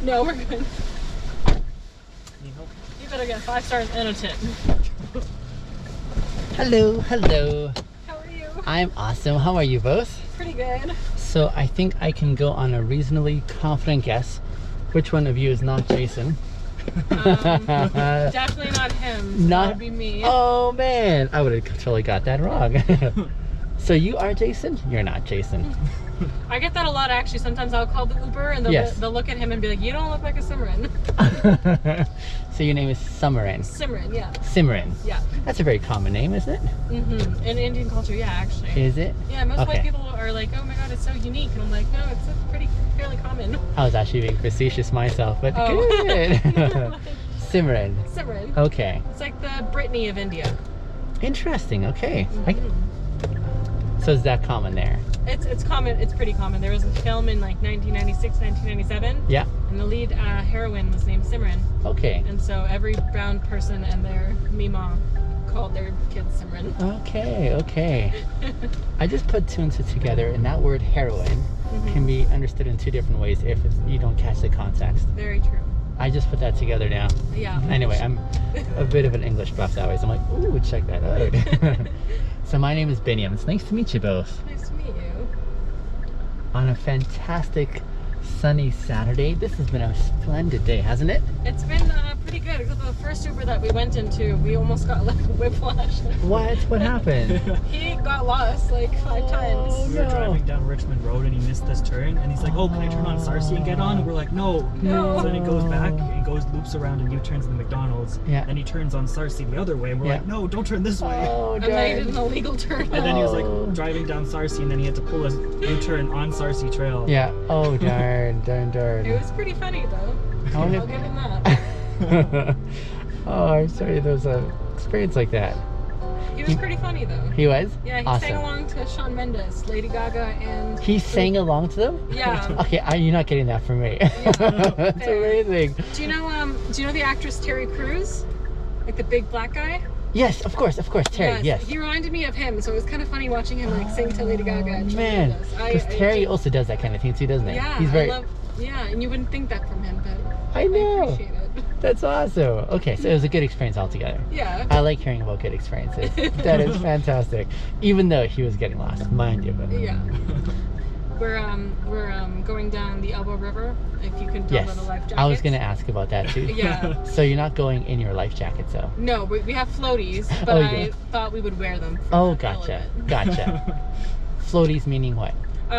No, we're good. Need help? You better get 5 stars and a tip. Hello, hello. How are you? I'm awesome. How are you both? Pretty good. So I think I can go on a reasonably confident guess. Which one of you is not Jason? Definitely not him. So Not- that would be me. Oh man, I would have totally got that wrong. So you are Jason? You're not Jason. I get that a lot actually. Sometimes I'll call the Uber and Yes. they'll look at him and be like, you don't look like a Simran. So your name is Simran. Simran, yeah. Simran. Yeah. That's a very common name, isn't it? Mm-hmm. In Indian culture, yeah, actually. Is it? Yeah, most white Okay. people are like, oh my god, it's so unique. And I'm like, no, it's fairly common. I was actually being facetious myself, but Oh. good. Simran. Simran. Okay. It's like the Britney of India. Interesting. Okay. Mhm. So is that common there? It's common. It's pretty common. There was a film in like 1996, 1997, Yeah. and the lead heroine was named Simran. Okay. And so every brown person and their Mima called their kids Simran. Okay. Okay. I just put two and two together, and that word heroine can be understood in two different ways if you don't catch the context. Very true. I just put that together now. Yeah. Anyway, I'm a bit of an English buff that way, so I'm like, ooh, check that out. So my name is Binyam. It's nice to meet you both. Nice to meet you. On a fantastic sunny Saturday. This has been a splendid day, hasn't it? It's been pretty good. Except for the first Uber that we went into, we almost got like whiplash. What? What happened? He got lost like 5 times. Oh, We were no. driving down Richmond Road and he missed this turn and he's like, oh, can I turn on Sarcy and get on? And we're like, no. No. So then he goes back and loops around and U-turns in the McDonald's. Yeah. And he turns on Sarcy the other way and we're Yeah. like, no, don't turn this way. Oh, And then he did an darn. illegal turn. And then he was Oh. like driving down Sarcy and then he had to pull a U-turn on Sarcy Trail. Yeah. Oh, darn, darn, darn. It was pretty funny though. I wonder I'll if- give him that. Oh, I'm sorry there was an experience like that. He was pretty funny though. He was? Yeah, he Awesome. sang along to Shawn Mendes, Lady Gaga, and He sang along to them? yeah. Okay, you're not getting that from me. That's fair. amazing. Do you know the actress Terry Crews, like the big black guy? Yes, of course, Terry, yes. He reminded me of him, so it was kind of funny watching him like sing to Lady Gaga and Shawn Man, Mendes. because Terry also does that kind of thing too, doesn't he? Yeah, He's very, yeah, and you wouldn't think that from him, but I know. appreciate it. That's awesome. Okay, so it was a good experience altogether. Yeah. I like hearing about good experiences. That is fantastic. Even though he was getting lost, mind you. But Yeah. We're going down the Elbow River. If you can tell yes, by the life jackets. I was going to ask about that too. Yeah. So you're not going in your life jacket, so. No, we have floaties, but Oh, I yeah. thought we would wear them. For Oh, the gotcha, element. gotcha. Floaties meaning what? I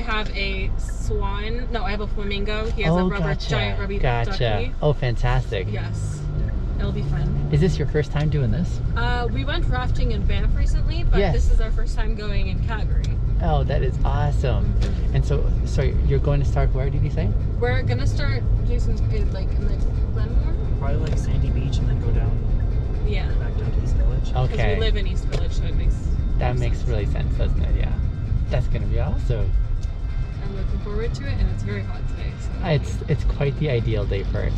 have a swan. No, I have a flamingo. He has a rubber, giant rubby Gotcha. ducky. Oh, fantastic. Yes, it'll be fun. Is this your first time doing this? We went rafting in Banff recently, but Yes. this is our first time going in Calgary. Oh, that is awesome. And so you're going to start where, did you say? We're gonna start Jason's in like Glenmore. Probably like Sandy Beach and then go down Yeah, back down to East Village. because Okay. we live in East Village, so it makes That more makes sense. really sense, doesn't it? Yeah. That's going to be awesome. I'm looking forward to it, and it's very hot today. So It's quite the ideal day for it.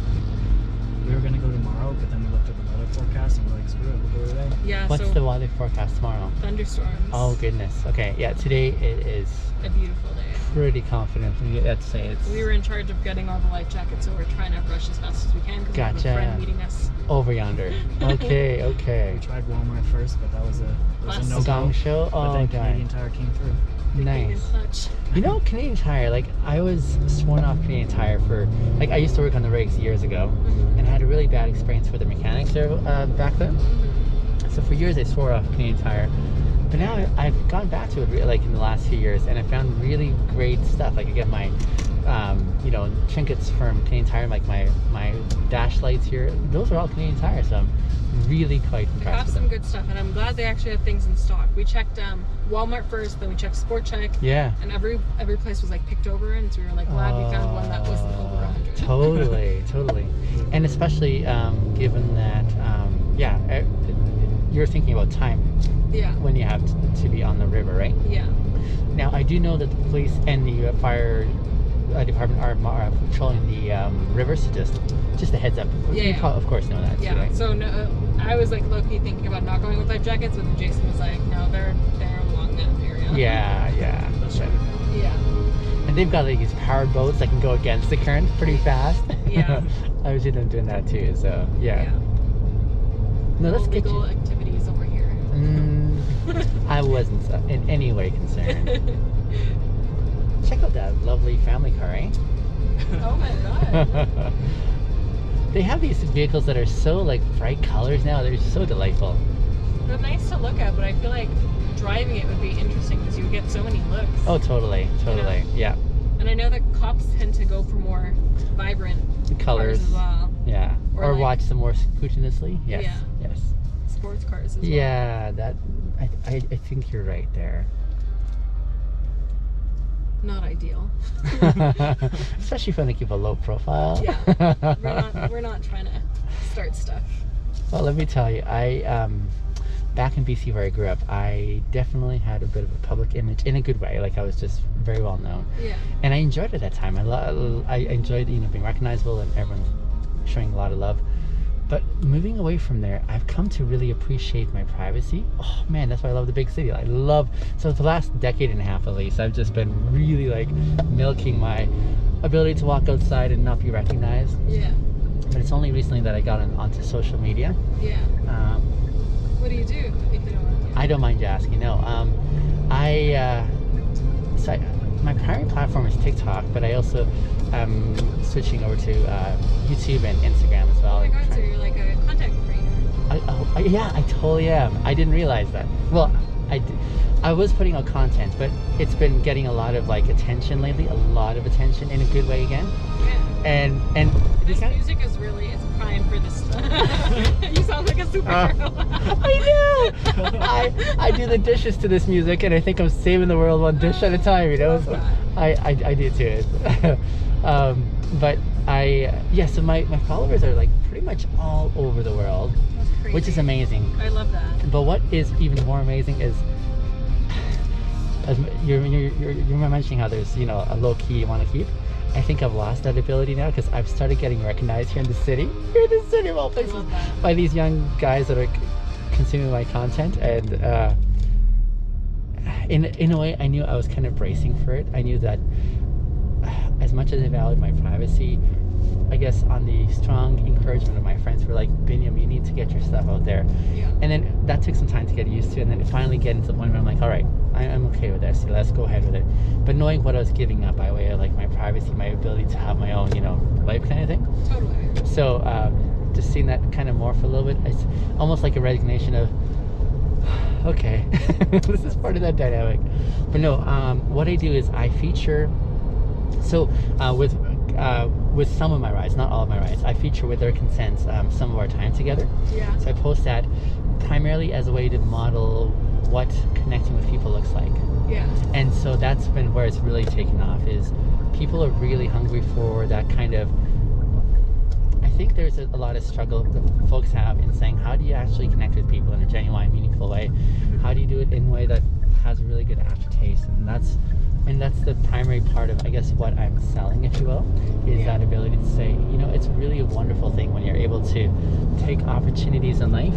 We were gonna go tomorrow, but then we looked at the weather forecast and we're like, screw it, we'll go today. yeah. What's so the weather forecast tomorrow? thunderstorms. Oh, goodness. Okay, yeah, today it is A beautiful day. pretty confident. Let's say it's We were in charge of getting all the life jackets, so we're trying to rush as fast as we can because we have a Gotcha. friend meeting us. over yonder. Okay, okay. We tried Walmart first, but that was a Plus. no Gong show? But Oh, then darn. Canadian Tire came through. Being in Nice. touch. You know, Canadian Tire, like, I was sworn off Canadian Tire for, like, I used to work on the rigs years ago, and I had a really bad experience with the mechanics there back then. So for years I swore off Canadian Tire. But now I've gone back to it, like, in the last few years, and I found really great stuff. Like, I get my, you know, trinkets from Canadian Tire, like my dash lights here. Those are all Canadian Tire, so I'm really quite They impressed have with some them. good stuff, and I'm glad they actually have things in stock. We checked Walmart first, then we checked Sport Check, Yeah. and every place was like picked over, and so we were like glad we found one that wasn't over 100. Totally, totally. And especially given that, you're thinking about time Yeah. when you have to be on the river, right? Yeah. Now, I do know that the police and the fire department are patrolling the rivers, so just a heads up. Yeah, You yeah. of course know that Yeah. too, right? So no, I was like low-key thinking about not going with life jackets, but then Jason was like, no, they're along that area. Yeah, that's right. Yeah. And they've got like these powered boats that can go against the current pretty fast. Yeah. I've seen them doing that too. So yeah. No, let's get illegal you. activities over here. I wasn't in any way concerned. Check out that lovely family car, eh? Oh my god. They have these vehicles that are so like bright colors now. They're so delightful. They're nice to look at, but I feel like driving it would be interesting because you would get so many looks. Oh, totally. Yeah. And I know that cops tend to go for more vibrant Colors cars as well. Yeah. Or like, watch them more scrutinously. Yes. Yeah. Yes. Sports cars as well. Yeah, that I think you're right there. Not ideal. Especially if you want to keep a low profile. Yeah. We're not trying to start stuff. Well, let me tell you, back in BC where I grew up, I definitely had a bit of a public image in a good way. Like I was just very well known. Yeah. And I enjoyed it at that time. I enjoyed, being recognizable and everyone showing a lot of love. But moving away from there, I've come to really appreciate my privacy. Oh man, that's why I love the big city. So the last decade and a half at least, I've just been really like milking my ability to walk outside and not be recognized. Yeah. But it's only recently that I got onto social media. Yeah. What do you do if you don't want to? I don't mind you asking. No. My primary platform is TikTok, but I also am switching over to YouTube and Instagram as well. Oh my god, so you're like a content creator. Yeah, I totally am. I didn't realize that. Well, I was putting out content, but it's been getting a lot of like attention lately. A lot of attention in a good way again. Yeah. And this music is it's prime for this. You sound like a superhero. I know. I do the dishes to this music, and I think I'm saving the world one dish at a time. So I do too. So my followers are like pretty much all over the world, which is amazing. I love that. But what is even more amazing is, as you're mentioning how there's a low key you want to keep. I think I've lost that ability now because I've started getting recognized here in the city. Here in the city of all places, by these young guys that are consuming my content, and in a way, I knew I was kind of bracing for it. I knew that as much as I valued my privacy, I guess on the strong encouragement of my friends who were like, Binyam, you need to get your stuff out there. Yeah. And then that took some time to get used to, and then finally getting to the point where I'm like, all right, I'm okay with this, so let's go ahead with it. But knowing what I was giving up by way of like my privacy, my ability to have my own, life kind of thing. Totally. So just seeing that kind of morph a little bit, it's almost like a resignation of, okay, this is part of that dynamic. But no, what I do is I feature, with some of my rides, not all of my rides, I feature with their consent some of our time together. Yeah. So I post that primarily as a way to model what connecting with people looks like. Yeah. And so that's been where it's really taken off, is people are really hungry for that kind of, I think there's a lot of struggle that folks have in saying, how do you actually connect with people in a genuine, meaningful way? How do you do it in a way that has a really good aftertaste? And that's the primary part of, I guess, what I'm selling, if you will, is that ability to say, it's really a wonderful thing when you're able to take opportunities in life,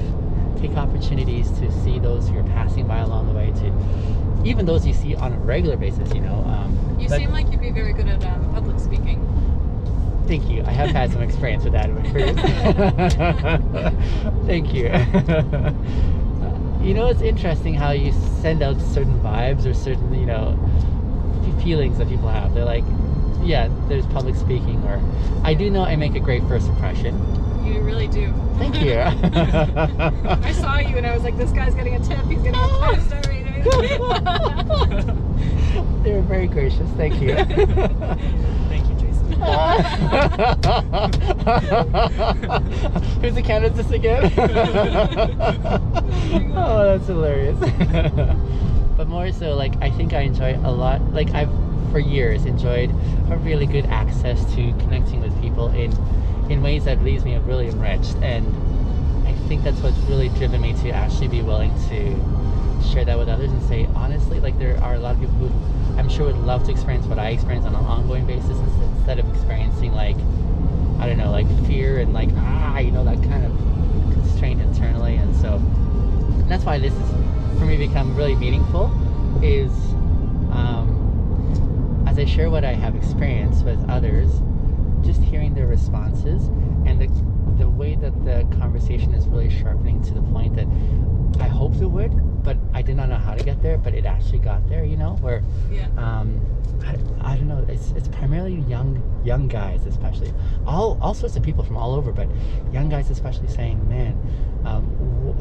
take opportunities to see those you're passing by along the way, to even those you see on a regular basis, You seem like you'd be very good at public speaking. Thank you. I have had some experience with that in my career. Thank you. It's interesting how you send out certain vibes or certain, feelings that people have. They're like, yeah, there's public speaking, or I do know I make a great first impression. You really do. Thank you. I saw you and I was like, this guy's getting a tip. He's getting a 5-star rating. They were very gracious. Thank you. Thank you, Jason. Whose account is this again? Oh, that's hilarious. But more so, like, I think I enjoy a lot, like, I've for years enjoyed a really good access to connecting with people in ways that leaves me really enriched, and I think that's what's really driven me to actually be willing to share that with others and say, honestly, like, there are a lot of people who I'm sure would love to experience what I experience on an ongoing basis instead of experiencing, like, I don't know, like fear and like, that kind of constraint internally. And so that's why this has, for me, become really meaningful, is as I share what I have experienced with others, just hearing their responses and the way that the conversation is really sharpening to the point that I hoped it would, but I did not know how to get there, but it actually got there, you know, where Yeah. I don't know, it's primarily young guys, especially all sorts of people from all over, but young guys especially saying, man,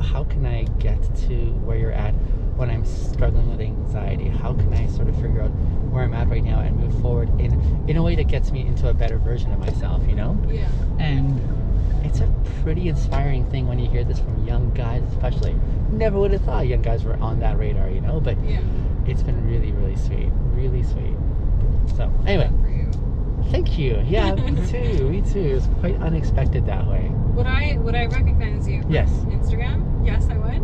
how can I get to where you're at when I'm struggling with anxiety? How can I sort of figure out where I'm at right now and move forward in a way that gets me into a better version of myself, you know? Yeah. And it's a pretty inspiring thing when you hear this from young guys, especially. Never would have thought young guys were on that radar, you know? But Yeah. it's been really, really sweet. Really sweet. So, anyway, Good for you. thank you. Yeah, me too. Me too. It's quite unexpected that way. Would I recognize you from Yes. Instagram? Yes, I would.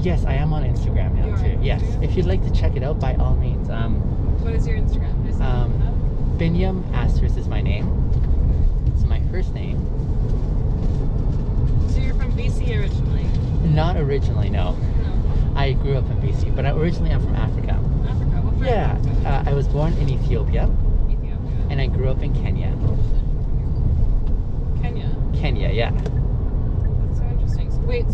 Yes, I am on Instagram now You are too. on Yes, Instagram? if you'd like to check it out, by all means. What is your Instagram? Just look it up. Binyam Asterisk is my name. It's my first name. So you're from BC originally? Not originally, no. No. I grew up in BC, but originally I'm from Africa. Africa. What part Yeah, of Africa? I was born in Ethiopia, Ethiopia. and I grew up in Kenya. Kenya. Kenya, yeah. That's so interesting. So, wait.